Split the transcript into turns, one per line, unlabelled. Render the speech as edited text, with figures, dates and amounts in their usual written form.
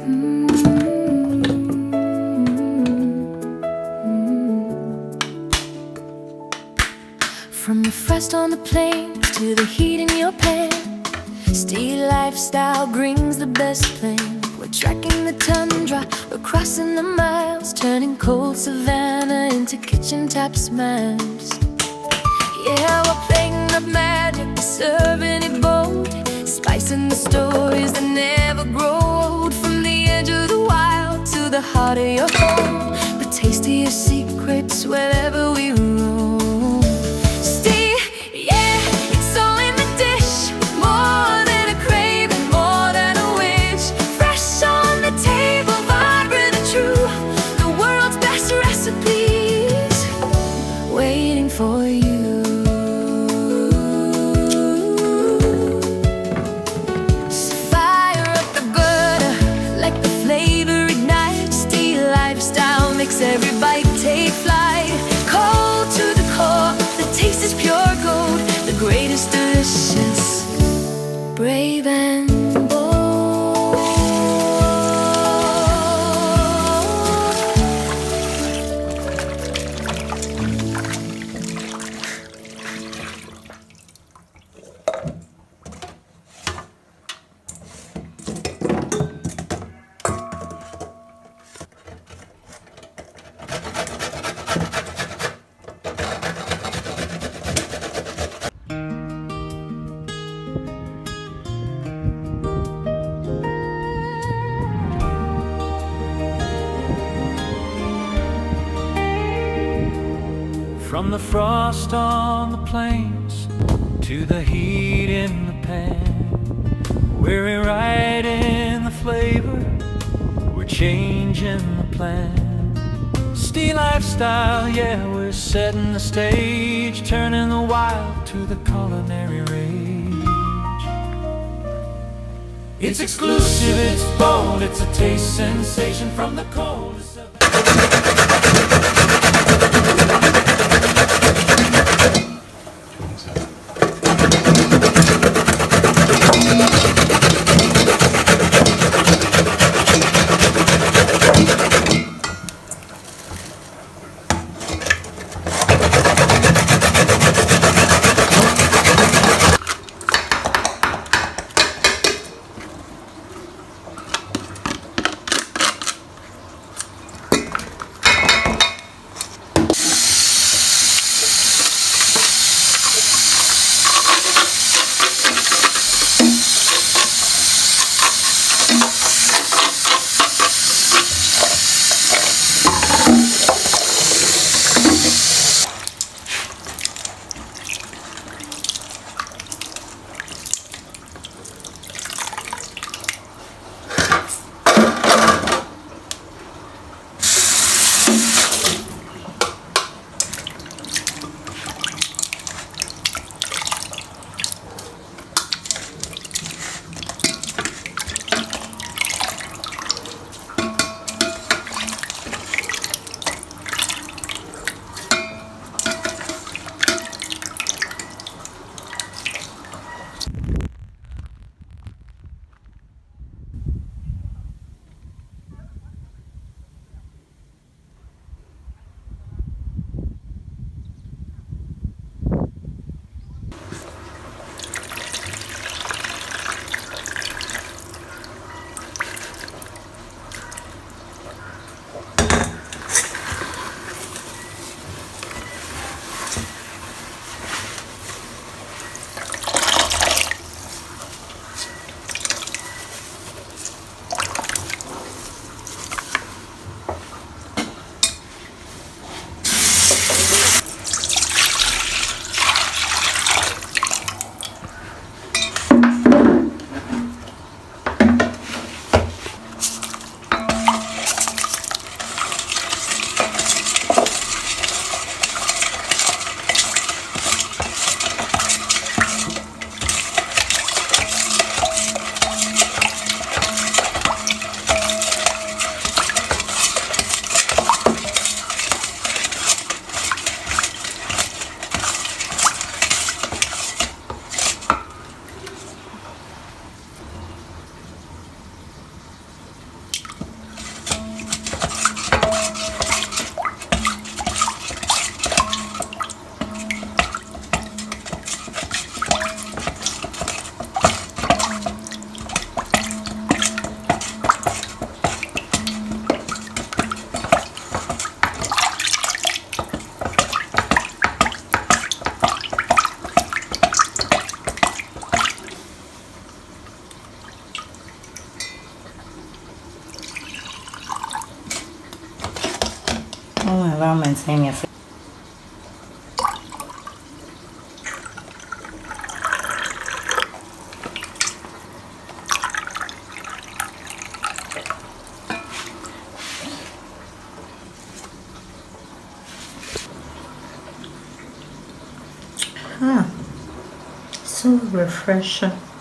From the frost on the plains to the heat in your pan, Steel lifestyle brings the best plan. We're tracking the tundra, we're crossing the miles, turning cold savanna into kitchen top smiles. Yeah, we're playing the magic, serving it bold, spicing the stories that never grow old. From the edge of the wild to the heart of your home, the tastiest secrets wherever we roam. Steve, yeah, it's all in the dish, more than a craving, more than a wish. Fresh on the table, vibrant and true, the world's best recipes waiting for you. Every bite take flight, cold to the core. The taste is pure gold, the greatest delicious, brave and bold.
From the frost on the plains to the heat in the pan, we're rewriting the flavor, we're changing the plan. Steel lifestyle, yeah, we're setting the stage, turning the wild to the culinary rage. It's exclusive, it's bold, it's a taste sensation from the coldest of
Nalaman sa inyo. So refreshing.